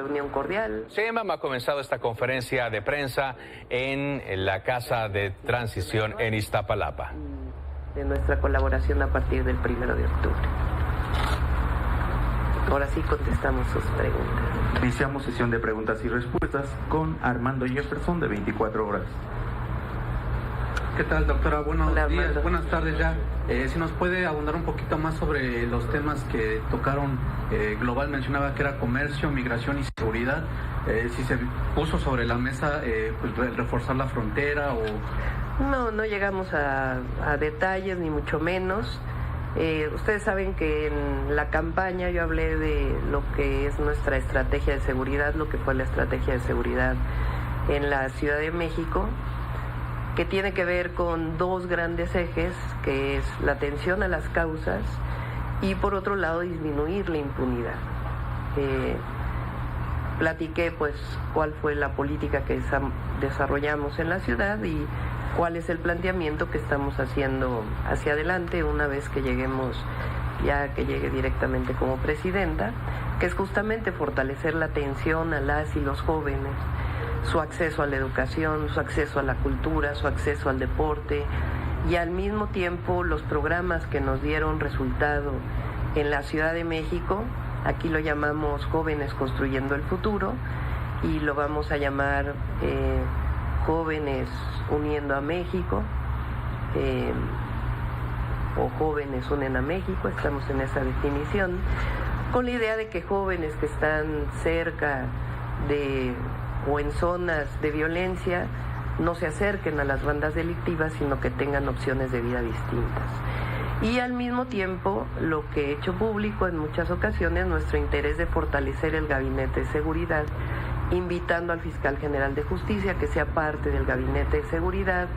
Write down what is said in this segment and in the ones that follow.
Reunión cordial. Sheinbaum ha comenzado esta conferencia de prensa en la Casa de Transición en Iztapalapa. De nuestra colaboración a partir del 1 de octubre. Ahora sí contestamos sus preguntas. Iniciamos sesión de preguntas y respuestas con Armando Jefferson, de 24 horas. ¿Qué tal, doctora? Buenos Hola, días, Armando. buenas tardes ya. Si nos puede abundar un poquito más sobre los temas que tocaron. Global mencionaba que era comercio, migración y seguridad. Si se puso sobre la mesa pues reforzar la frontera o... No llegamos a detalles, ni mucho menos. Ustedes saben que en la campaña yo hablé de lo que es nuestra estrategia de seguridad, lo que fue la estrategia de seguridad en la Ciudad de México, que tiene que ver con dos grandes ejes, que es la atención a las causas y por otro lado disminuir la impunidad. Platiqué pues cuál fue la política que desarrollamos en la ciudad y cuál es el planteamiento que estamos haciendo hacia adelante una vez que llegue directamente como presidenta, que es justamente fortalecer la atención a las y los jóvenes, su acceso a la educación, su acceso a la cultura, su acceso al deporte y al mismo tiempo los programas que nos dieron resultado en la Ciudad de México. Aquí lo llamamos Jóvenes Construyendo el Futuro y lo vamos a llamar Jóvenes Uniendo a México o Jóvenes Unen a México. Estamos en esa definición con la idea de que jóvenes que están cerca de o en zonas de violencia no se acerquen a las bandas delictivas, sino que tengan opciones de vida distintas. Y al mismo tiempo, lo que he hecho público en muchas ocasiones, nuestro interés de fortalecer el Gabinete de Seguridad, invitando al Fiscal General de Justicia que sea parte del Gabinete de Seguridad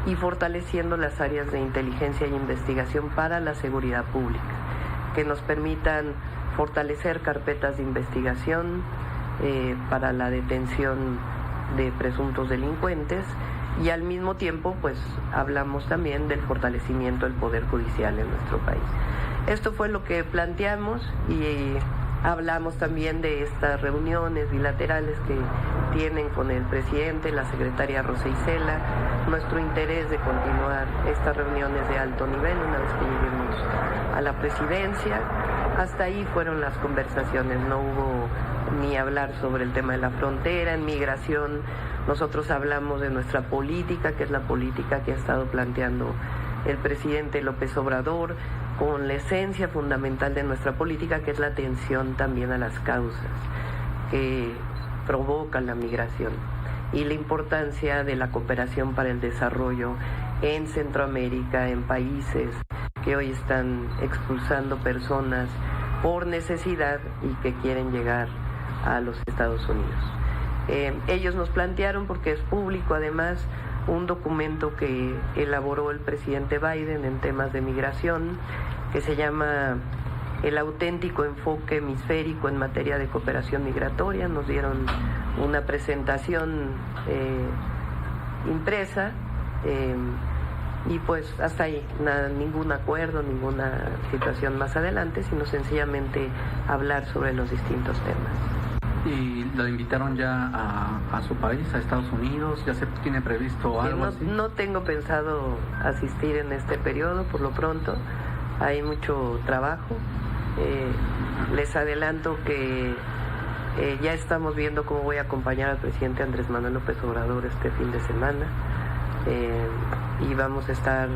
y fortaleciendo las áreas de inteligencia y investigación para la seguridad pública, que nos permitan fortalecer carpetas de investigación para la detención de presuntos delincuentes y al mismo tiempo pues hablamos también del fortalecimiento del Poder Judicial en nuestro país. Esto fue lo que planteamos y hablamos también de estas reuniones bilaterales que tienen con el presidente, la secretaria Rosa Isela, nuestro interés de continuar estas reuniones de alto nivel una vez que lleguemos a la presidencia. Hasta ahí fueron las conversaciones, no hubo ni hablar sobre el tema de la frontera. En migración nosotros hablamos de nuestra política, que es la política que ha estado planteando el presidente López Obrador, con la esencia fundamental de nuestra política, que es la atención también a las causas que provocan la migración y la importancia de la cooperación para el desarrollo en Centroamérica, en países que hoy están expulsando personas por necesidad y que quieren llegar a los Estados Unidos. Ellos nos plantearon, porque es público además, un documento que elaboró el presidente Biden en temas de migración, que se llama El auténtico enfoque hemisférico en materia de cooperación migratoria. Nos dieron una presentación impresa y pues hasta ahí, ningún acuerdo, ninguna situación más adelante, sino sencillamente hablar sobre los distintos temas. ¿Y lo invitaron ya a su país, a Estados Unidos? ¿Ya se tiene previsto algo así? No tengo pensado asistir en este periodo, por lo pronto. Hay mucho trabajo. Les adelanto que ya estamos viendo cómo voy a acompañar al presidente Andrés Manuel López Obrador este fin de semana. Y vamos a estar,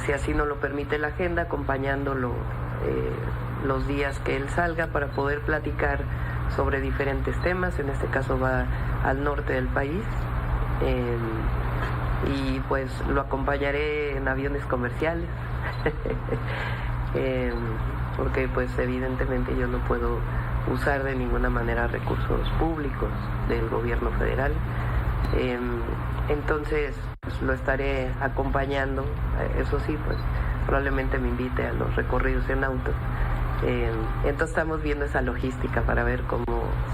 si así nos lo permite la agenda, acompañándolo los días que él salga para poder platicar sobre diferentes temas. En este caso va al norte del país y pues lo acompañaré en aviones comerciales porque pues evidentemente yo no puedo usar de ninguna manera recursos públicos del gobierno federal. Entonces pues, lo estaré acompañando. Eso sí, pues probablemente me invite a los recorridos en auto. Entonces estamos viendo esa logística para ver cómo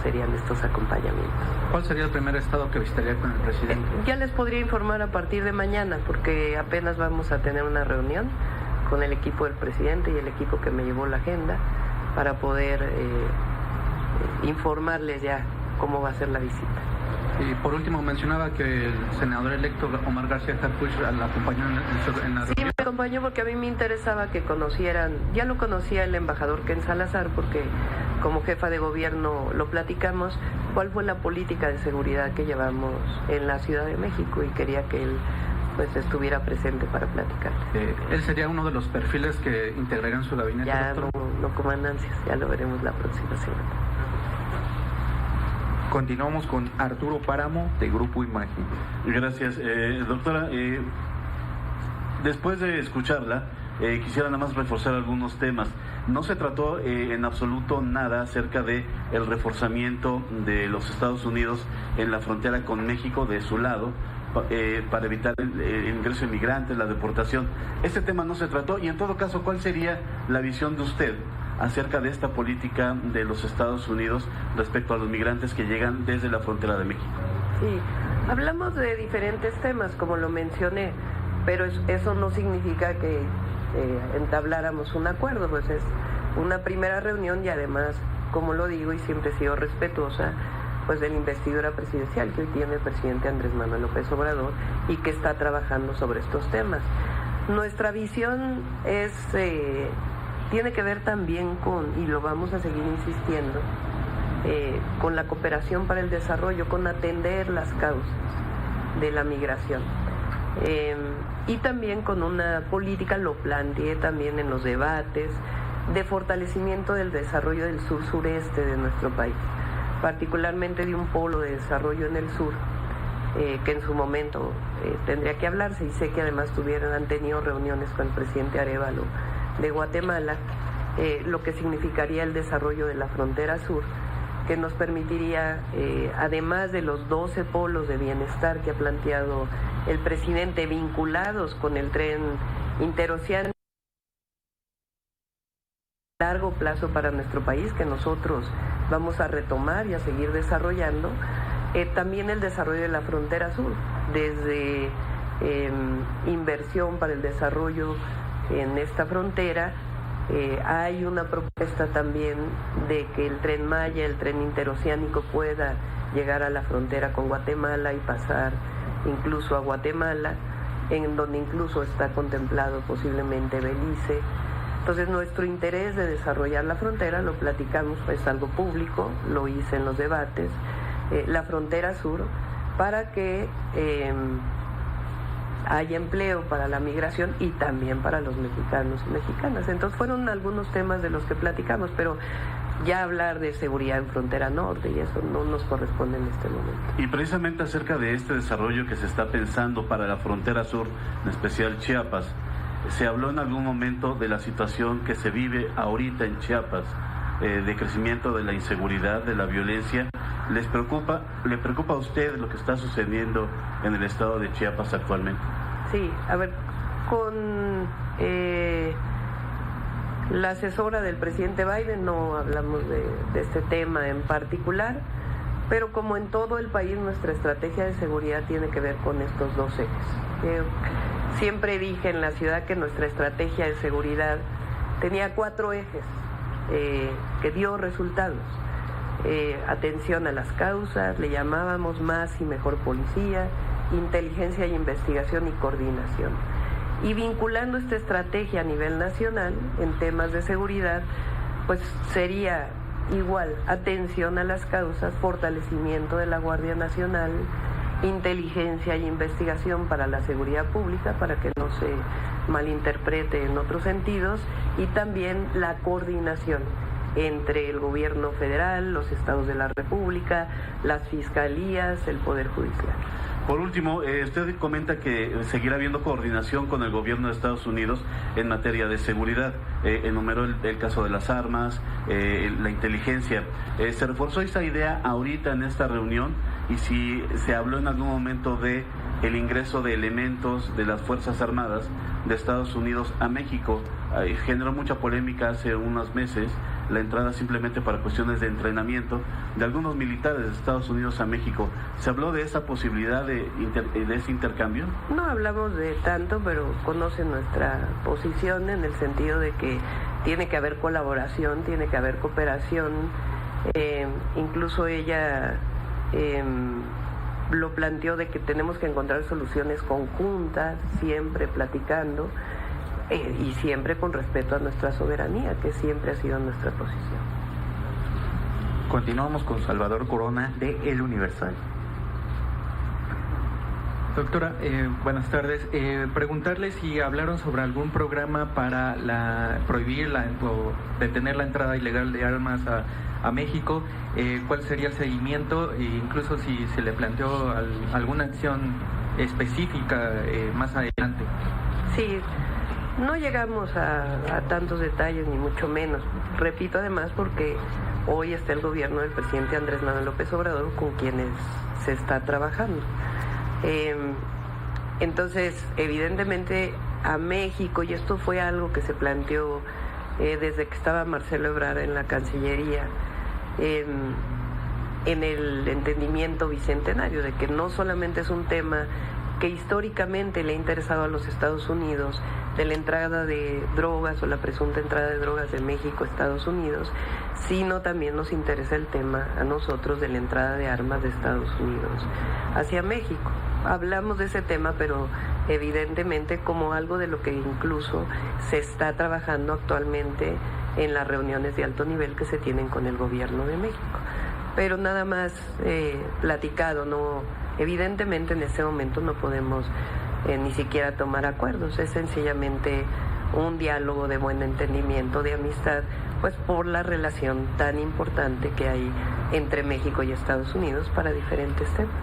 serían estos acompañamientos. ¿Cuál sería el primer estado que visitaría con el presidente? Ya les podría informar a partir de mañana, porque apenas vamos a tener una reunión con el equipo del presidente y el equipo que me llevó la agenda para poder informarles ya cómo va a ser la visita. Y por último mencionaba que el senador electo Omar García Harfuch la acompañó en la Sí, reunión. me acompañó porque a mí me interesaba que conocieran, ya lo conocía el embajador Ken Salazar, porque como jefa de gobierno lo platicamos, cuál fue la política de seguridad que llevamos en la Ciudad de México, y quería que él pues estuviera presente para platicar. Él sería uno de los perfiles que integrarían su gabinete, Ya doctor. no coman ansias, ya lo veremos la próxima semana. Continuamos con Arturo Páramo, de Grupo Imagen. Gracias, doctora. Después de escucharla, quisiera nada más reforzar algunos temas. No se trató en absoluto nada acerca de el reforzamiento de los Estados Unidos en la frontera con México de su lado, para evitar el ingreso de inmigrantes, la deportación. Este tema no se trató, y en todo caso, ¿cuál sería la visión de usted acerca de esta política de los Estados Unidos respecto a los migrantes que llegan desde la frontera de México? Sí, hablamos de diferentes temas, como lo mencioné, pero eso no significa que entabláramos un acuerdo, pues es una primera reunión, y además, como lo digo y siempre he sido respetuosa, pues de la investidura presidencial que hoy tiene el presidente Andrés Manuel López Obrador y que está trabajando sobre estos temas. Nuestra visión tiene que ver también con, y lo vamos a seguir insistiendo, con la cooperación para el desarrollo, con atender las causas de la migración. Y también con una política, lo planteé también en los debates, de fortalecimiento del desarrollo del sur-sureste de nuestro país, particularmente de un polo de desarrollo en el sur, que en su momento tendría que hablarse, y sé que además han tenido reuniones con el presidente Arévalo de Guatemala, lo que significaría el desarrollo de la frontera sur, que nos permitiría, además de los 12 polos de bienestar que ha planteado el presidente vinculados con el tren interoceánico, a largo plazo para nuestro país, que nosotros vamos a retomar y a seguir desarrollando, también el desarrollo de la frontera sur, desde inversión para el desarrollo en esta frontera. Hay una propuesta también de que el Tren Maya, el tren interoceánico, pueda llegar a la frontera con Guatemala y pasar incluso a Guatemala, en donde incluso está contemplado posiblemente Belice. Entonces, nuestro interés de desarrollar la frontera, lo platicamos, es algo público, lo hice en los debates, la frontera sur, para que haya empleo para la migración y también para los mexicanos y mexicanas. Entonces, fueron algunos temas de los que platicamos, pero ya hablar de seguridad en frontera norte, y eso no nos corresponde en este momento. Y precisamente acerca de este desarrollo que se está pensando para la frontera sur, en especial Chiapas, se habló en algún momento de la situación que se vive ahorita en Chiapas, de crecimiento de la inseguridad, de la violencia. ¿Le preocupa a usted lo que está sucediendo en el estado de Chiapas actualmente? Sí, a ver, con la asesora del presidente Biden no hablamos de este tema en particular, pero como en todo el país, nuestra estrategia de seguridad tiene que ver con estos dos ejes. Siempre dije en la ciudad que nuestra estrategia de seguridad tenía 4 ejes que dio resultados. Atención a las causas, le llamábamos más y mejor policía, inteligencia y investigación y coordinación. Y vinculando esta estrategia a nivel nacional en temas de seguridad, pues sería igual: atención a las causas, fortalecimiento de la Guardia Nacional, inteligencia y investigación para la seguridad pública, para que no se malinterprete en otros sentidos, y también la coordinación entre el gobierno federal, los estados de la República, las fiscalías, el Poder Judicial. Por último, usted comenta que seguirá habiendo coordinación con el gobierno de Estados Unidos en materia de seguridad. Enumeró el caso de las armas, la inteligencia. ¿Se reforzó esta idea ahorita en esta reunión? Y si se habló en algún momento de el ingreso de elementos de las Fuerzas Armadas de Estados Unidos a México. Generó mucha polémica hace unos meses la entrada simplemente para cuestiones de entrenamiento de algunos militares de Estados Unidos a México. ¿Se habló de esa posibilidad de ese intercambio? No hablamos de tanto, pero conocen nuestra posición en el sentido de que tiene que haber colaboración, tiene que haber cooperación Incluso ella lo planteó de que tenemos que encontrar soluciones conjuntas, siempre platicando y siempre con respeto a nuestra soberanía, que siempre ha sido nuestra posición. Continuamos con Salvador Corona de El Universal. Doctora, buenas tardes. Preguntarle si hablaron sobre algún programa para prohibir o detener la entrada ilegal de armas a México. ¿Cuál sería el seguimiento? E incluso si se le planteó alguna acción específica más adelante. Sí, no llegamos a tantos detalles, ni mucho menos. Repito, además, porque hoy está el gobierno del presidente Andrés Manuel López Obrador con quienes se está trabajando. Entonces, evidentemente a México, y esto fue algo que se planteó desde que estaba Marcelo Ebrard en la Cancillería, en el entendimiento bicentenario, de que no solamente es un tema que históricamente le ha interesado a los Estados Unidos, de la entrada de drogas o la presunta entrada de drogas de México a Estados Unidos, sino también nos interesa el tema a nosotros de la entrada de armas de Estados Unidos hacia México. Hablamos de ese tema, pero evidentemente como algo de lo que incluso se está trabajando actualmente en las reuniones de alto nivel que se tienen con el gobierno de México. Pero nada más platicado, no, evidentemente en este momento no podemos ni siquiera tomar acuerdos, es sencillamente un diálogo de buen entendimiento, de amistad, pues por la relación tan importante que hay entre México y Estados Unidos para diferentes temas.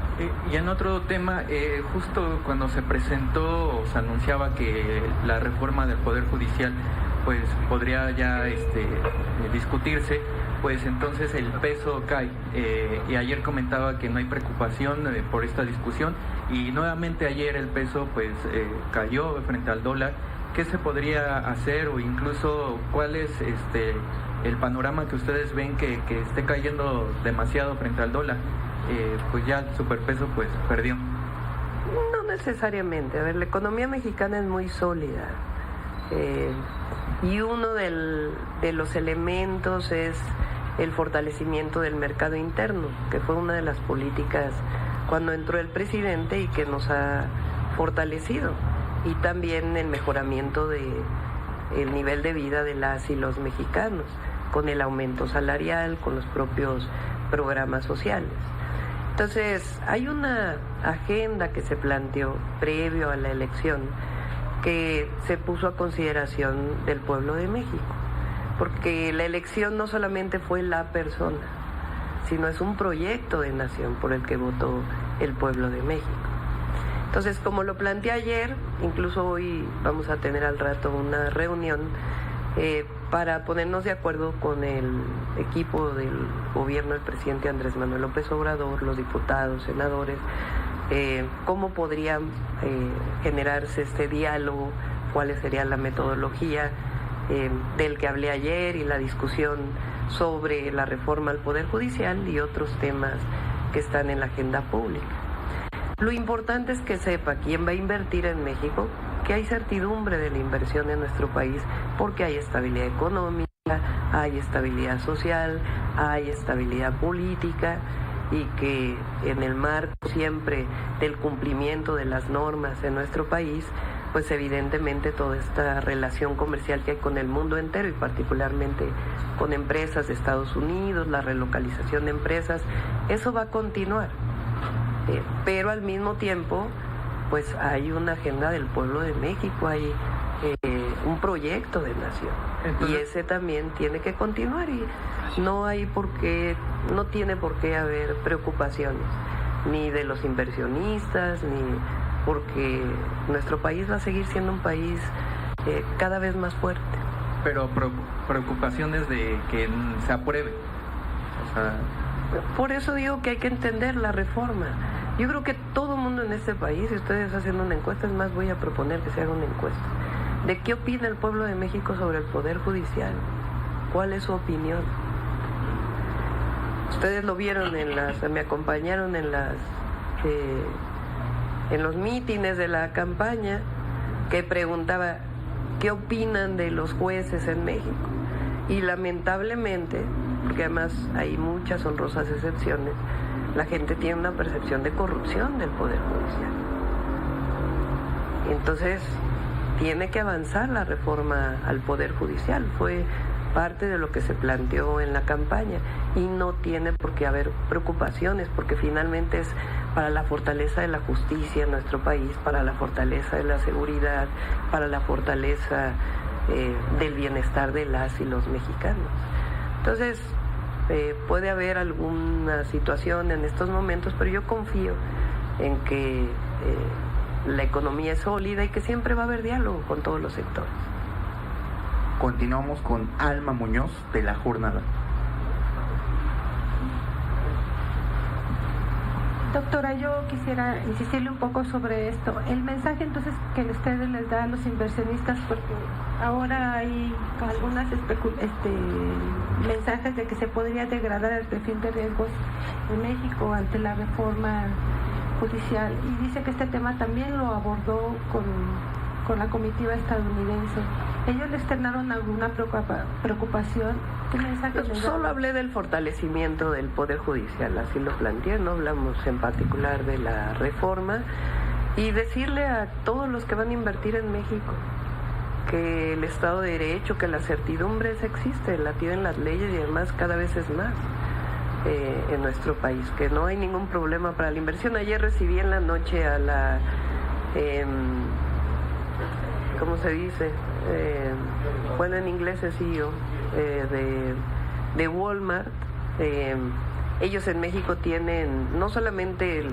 Y en otro tema, justo cuando se presentó o se anunciaba que la reforma del Poder Judicial pues podría ya discutirse, pues entonces el peso cae. Y ayer comentaba que no hay preocupación por esta discusión, y nuevamente ayer el peso pues cayó frente al dólar. ¿Qué se podría hacer, o incluso cuál es el panorama que ustedes ven que esté cayendo demasiado frente al dólar? Pues ya el superpeso pues perdió. No necesariamente. A ver, la economía mexicana es muy sólida. Y uno de los elementos es el fortalecimiento del mercado interno, que fue una de las políticas cuando entró el presidente y que nos ha fortalecido. Y también el mejoramiento del nivel de vida de las y los mexicanos, con el aumento salarial, con los propios programas sociales. Entonces, hay una agenda que se planteó previo a la elección que se puso a consideración del pueblo de México, porque la elección no solamente fue la persona, sino es un proyecto de nación por el que votó el pueblo de México. Entonces, como lo planteé ayer, incluso hoy vamos a tener al rato una reunión para ponernos de acuerdo con el equipo del gobierno del presidente Andrés Manuel López Obrador, los diputados, senadores, cómo podría generarse este diálogo, cuál sería la metodología del que hablé ayer, y la discusión sobre la reforma al Poder Judicial y otros temas que están en la agenda pública. Lo importante es que sepa quién va a invertir en México, que hay certidumbre de la inversión en nuestro país, porque hay estabilidad económica, hay estabilidad social, hay estabilidad política, y que en el marco siempre del cumplimiento de las normas en nuestro país, pues evidentemente toda esta relación comercial que hay con el mundo entero y particularmente con empresas de Estados Unidos, la relocalización de empresas, eso va a continuar. Pero al mismo tiempo, pues hay una agenda del pueblo de México, hay un proyecto de nación. Entonces, y ese también tiene que continuar, y no tiene por qué haber preocupaciones, ni de los inversionistas, ni porque nuestro país va a seguir siendo un país cada vez más fuerte. Pero preocupaciones de que se apruebe. O sea... Por eso digo que hay que entender la reforma. Yo creo que todo el mundo en este país, si ustedes hacen una encuesta, es más, voy a proponer que se haga una encuesta, de qué opina el pueblo de México sobre el Poder Judicial. ¿Cuál es su opinión? Ustedes lo vieron me acompañaron en los mítines de la campaña, que preguntaba qué opinan de los jueces en México. Y lamentablemente porque además hay muchas honrosas excepciones, la gente tiene una percepción de corrupción del Poder Judicial. Entonces, tiene que avanzar la reforma al Poder Judicial. Fue parte de lo que se planteó en la campaña y no tiene por qué haber preocupaciones, porque finalmente es para la fortaleza de la justicia en nuestro país, para la fortaleza de la seguridad, para la fortaleza del bienestar de las y los mexicanos. Entonces, puede haber alguna situación en estos momentos, pero yo confío en que la economía es sólida y que siempre va a haber diálogo con todos los sectores. Continuamos con Alma Muñoz de La Jornada. Doctora, yo quisiera insistirle un poco sobre esto. El mensaje entonces que ustedes les dan a los inversionistas, porque ahora hay algunas mensajes de que se podría degradar el perfil de riesgos en México ante la reforma judicial, y dice que este tema también lo abordó con la comitiva estadounidense. ¿Ellos le externaron alguna preocupación? ¿Qué mensaje les dan? Solo hablé del fortalecimiento del Poder Judicial, así lo planteé, no hablamos en particular de la reforma, y decirle a todos los que van a invertir en México que el Estado de Derecho, que la certidumbre existe, la tienen las leyes y además cada vez es más en nuestro país, que no hay ningún problema para la inversión. Ayer recibí en la noche a la, ¿cómo se dice? Bueno, en inglés es CEO de Walmart. Ellos en México tienen no solamente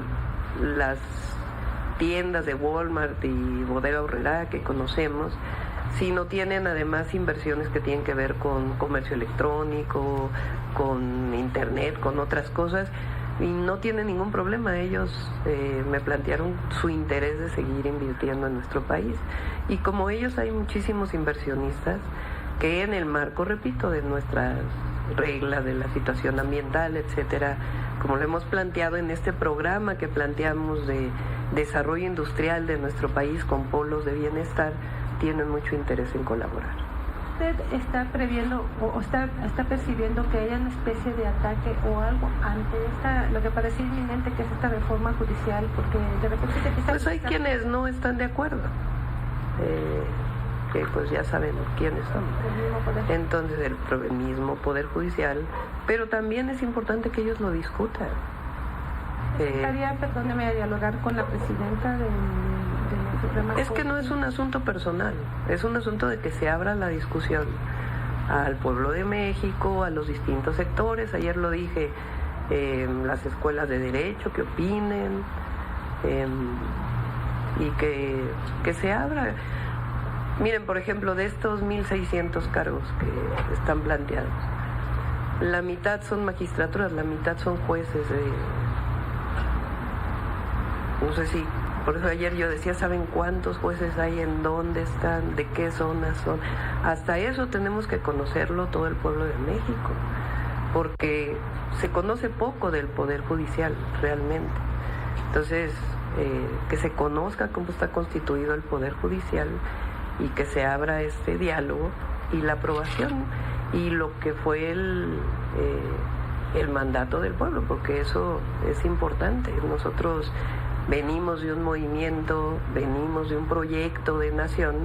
las tiendas de Walmart y Bodega Aurrerá que conocemos, sino tienen además inversiones que tienen que ver con comercio electrónico, con internet, con otras cosas, y no tienen ningún problema. Ellos me plantearon su interés de seguir invirtiendo en nuestro país, y como ellos hay muchísimos inversionistas que en el marco, repito, de nuestras reglas, de la situación ambiental, etcétera, como lo hemos planteado en este programa que planteamos de desarrollo industrial de nuestro país con polos de bienestar, tienen mucho interés en colaborar. ¿Usted está previendo o está percibiendo que haya una especie de ataque o algo ante lo que parece inminente, que es esta reforma judicial? Porque de repente se empieza pues hay quienes no están de acuerdo, que pues ya sabemos quiénes son. Entonces el mismo Poder Judicial, pero también es importante que ellos lo discutan. Perdóneme, a dialogar con la presidenta de la Suprema Corte. Es que no es un asunto personal, es un asunto de que se abra la discusión al pueblo de México, a los distintos sectores. Ayer lo dije, las escuelas de derecho que opinen, y que se abra. Miren, por ejemplo, de estos 1.600 cargos que están planteados, la mitad son magistraturas, la mitad son jueces. No sé si, por eso ayer yo decía, ¿saben cuántos jueces hay? ¿En dónde están? ¿De qué zonas son? Hasta eso tenemos que conocerlo todo el pueblo de México, porque se conoce poco del Poder Judicial realmente. Entonces, que se conozca cómo está constituido el Poder Judicial y que se abra este diálogo y la aprobación y lo que fue el mandato del pueblo, porque eso es importante. Nosotros venimos de un movimiento, venimos de un proyecto de nación,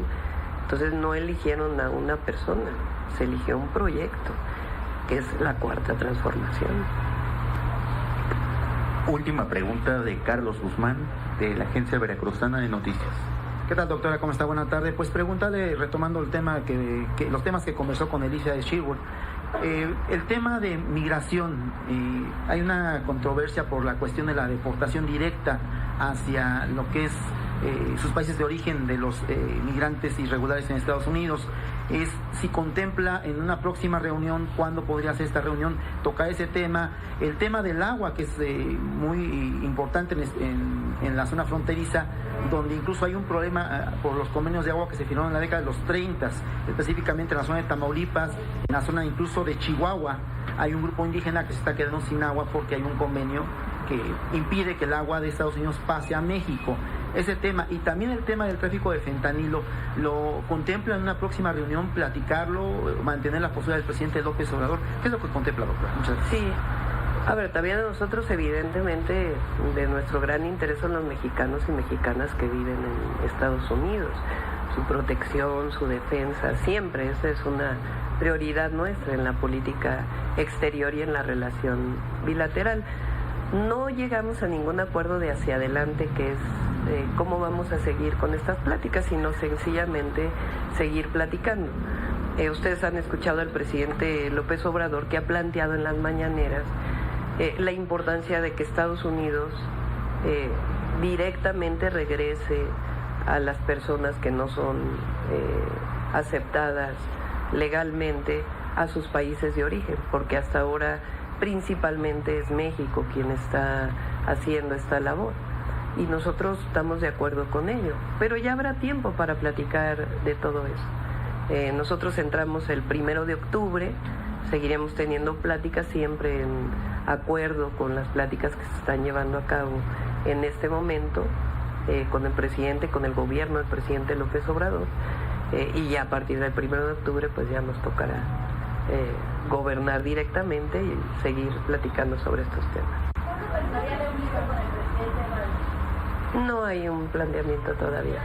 entonces no eligieron a una persona, se eligió un proyecto, que es la Cuarta Transformación. Última pregunta de Carlos Guzmán, de la Agencia Veracruzana de Noticias. ¿Qué tal, doctora? ¿Cómo está? Buenas tardes. Pues preguntarle, retomando el tema los temas que conversó con Alicia de Sherwood. El tema de migración, hay una controversia por la cuestión de la deportación directa hacia lo que es sus países de origen de los migrantes irregulares en Estados Unidos. Es si contempla en una próxima reunión, ¿cuándo podría ser esta reunión?, tocar ese tema, el tema del agua, que es muy importante en la zona fronteriza, donde incluso hay un problema por los convenios de agua que se firmaron en la década de los 30, específicamente en la zona de Tamaulipas, en la zona incluso de Chihuahua. Hay un grupo indígena que se está quedando sin agua porque hay un convenio que impide que el agua de Estados Unidos pase a México. ese tema y también el tema del tráfico de fentanilo, ¿lo contempla en una próxima reunión platicarlo, mantener la postura del presidente López Obrador? ¿Qué es lo que contempla, doctora? Muchas gracias. Sí. A ver, también a nosotros evidentemente de nuestro gran interés son los mexicanos y mexicanas que viven en Estados Unidos, su protección, su defensa, siempre esa es una prioridad nuestra en la política exterior y en la relación bilateral. No llegamos a ningún acuerdo de hacia adelante que es cómo vamos a seguir con estas pláticas, sino sencillamente seguir platicando. Ustedes han escuchado al presidente López Obrador que ha planteado en las mañaneras la importancia de que Estados Unidos directamente regrese a las personas que no son aceptadas legalmente a sus países de origen, porque hasta ahora principalmente es México quien está haciendo esta labor y nosotros estamos de acuerdo con ello, pero ya habrá tiempo para platicar de todo eso. Nosotros entramos el 1 de octubre, seguiremos teniendo pláticas siempre en acuerdo con las pláticas que se están llevando a cabo en este momento con el presidente, con el gobierno del presidente López Obrador, y ya a partir del 1 de octubre pues ya nos tocará gobernar directamente y seguir platicando sobre estos temas. No hay un planteamiento todavía.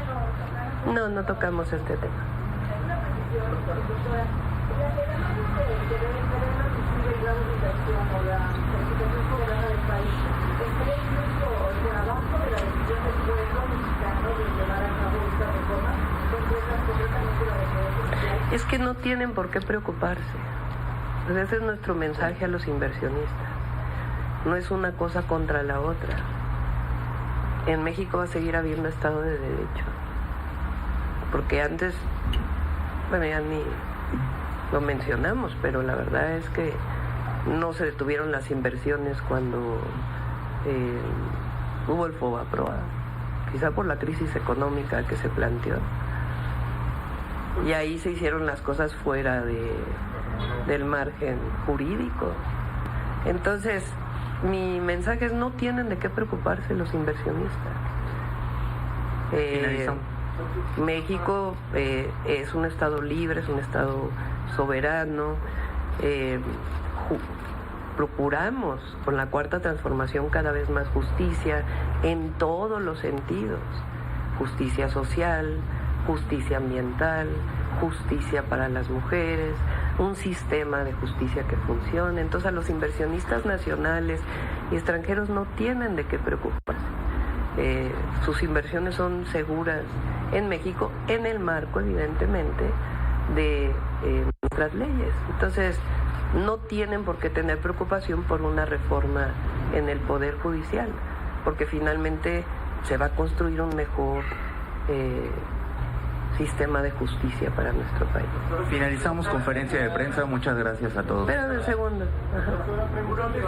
No tocamos este tema. Es que no tienen por qué preocuparse. Pues ese es nuestro mensaje a los inversionistas. No es una cosa contra la otra. En México va a seguir habiendo Estado de Derecho. Porque antes, bueno, ya ni lo mencionamos, pero la verdad es que no se detuvieron las inversiones cuando hubo el FOBAPROA, quizá por la crisis económica que se planteó. Y ahí se hicieron las cosas fuera del margen jurídico. Entonces, mi mensaje es: no tienen de qué preocuparse los inversionistas. México es un estado libre, es un estado soberano. Procuramos con la Cuarta Transformación cada vez más justicia en todos los sentidos: justicia social, justicia ambiental, justicia para las mujeres, un sistema de justicia que funcione. Entonces a los inversionistas nacionales y extranjeros no tienen de qué preocuparse. Sus inversiones son seguras en México, en el marco evidentemente de nuestras leyes. Entonces no tienen por qué tener preocupación por una reforma en el Poder Judicial, porque finalmente se va a construir un mejor sistema de justicia para nuestro país. Finalizamos conferencia de prensa. Muchas gracias a todos. Espérame un segundo. Doctora, pregunta en el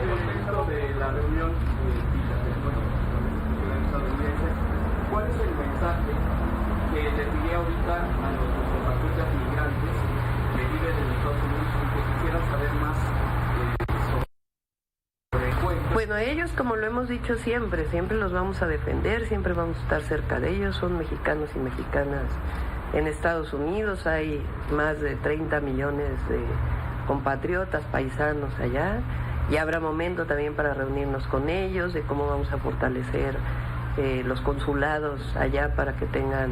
contexto de la reunión estadounidense, ¿cuál es el mensaje que le diría ahorita a los compatriotas migrantes que viven en Estados Unidos y que quisieran saber más sobre el juego? Bueno, ellos, como lo hemos dicho siempre los vamos a defender, siempre vamos a estar cerca de ellos. Son mexicanos y mexicanas en Estados Unidos. Hay más de 30 millones de compatriotas, paisanos allá, y habrá momento también para reunirnos con ellos, de cómo vamos a fortalecer los consulados allá para que tengan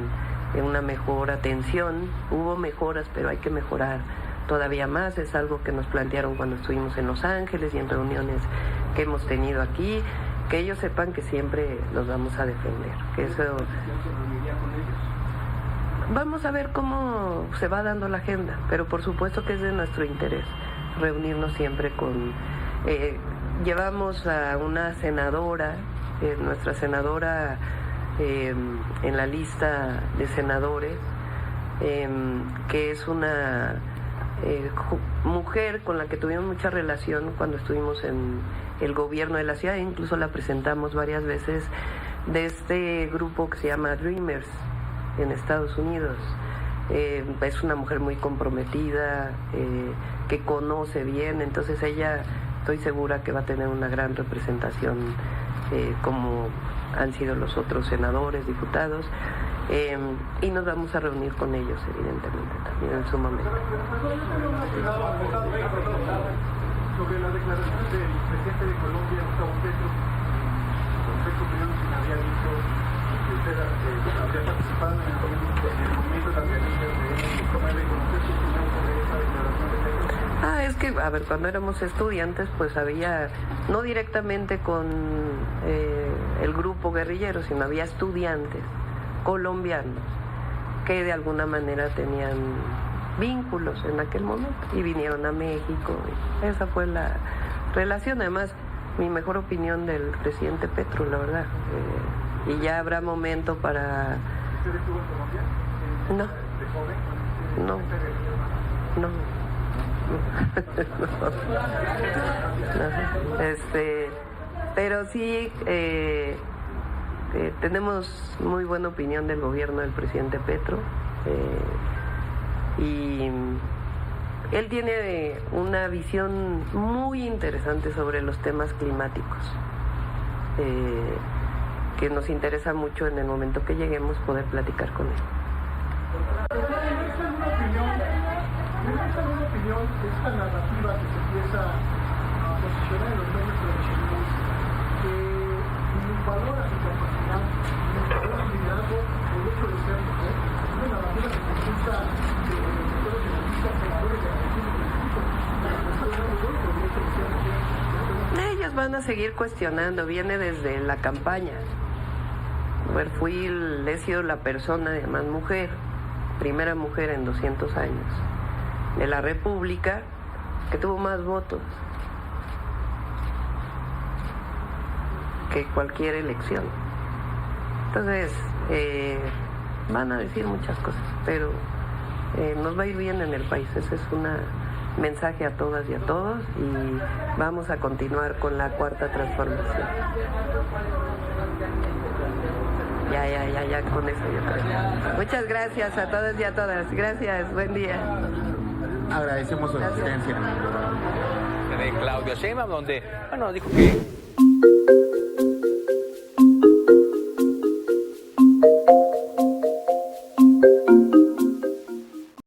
una mejor atención. Hubo mejoras, pero hay que mejorar todavía más. Es algo que nos plantearon cuando estuvimos en Los Ángeles y en reuniones que hemos tenido aquí, que ellos sepan que siempre los vamos a defender. Que eso... Vamos a ver cómo se va dando la agenda, pero por supuesto que es de nuestro interés reunirnos siempre con... llevamos a una senadora, nuestra senadora en la lista de senadores, que es una mujer con la que tuvimos mucha relación cuando estuvimos en el gobierno de la ciudad. Incluso la presentamos varias veces, de este grupo que se llama Dreamers en Estados Unidos. Es una mujer muy comprometida, que conoce bien, entonces ella, estoy segura que va a tener una gran representación como han sido los otros senadores, diputados, y nos vamos a reunir con ellos, evidentemente, también en su momento. Sobre las declaraciones del presidente de Colombia, Gustavo Petro, respecto a quien había dicho que usted habría participado en el movimiento de las guerrillas de ¿cómo le conocer su opinión sobre esa declaración de Petro? Es que, a ver, cuando éramos estudiantes, pues había, no directamente con el grupo guerrillero, sino había estudiantes colombianos que de alguna manera tenían vínculos en aquel momento y vinieron a México. Esa fue la relación. Además, mi mejor opinión del presidente Petro, la verdad. Y ya habrá momento para... ¿Usted estuvo en Colombia? No. Pero sí tenemos muy buena opinión del gobierno del presidente Petro, y él tiene una visión muy interesante sobre los temas climáticos, que nos interesa mucho en el momento que lleguemos poder platicar con él. ¿Tienes alguna opinión de esta narrativa que se empieza a posicionar en los medios tradicionales, que valora su capacidad, valora su liderazgo, el hecho de ser mujer? Una narrativa que se impulsa de sectores feministas, senadores de la República de México, el hecho de ser mujer. Ellos van a seguir cuestionando, viene desde la campaña. Bueno, he sido la persona, además mujer, primera mujer en 200 años. De la República, que tuvo más votos que cualquier elección. Entonces, van a decir muchas cosas, pero nos va a ir bien en el país. Ese es un mensaje a todas y a todos, y vamos a continuar con la cuarta transformación. Ya, con eso yo creo. Muchas gracias a todos y a todas. Gracias, buen día. Agradecemos su asistencia. De Claudia Sheinbaum, donde, dijo que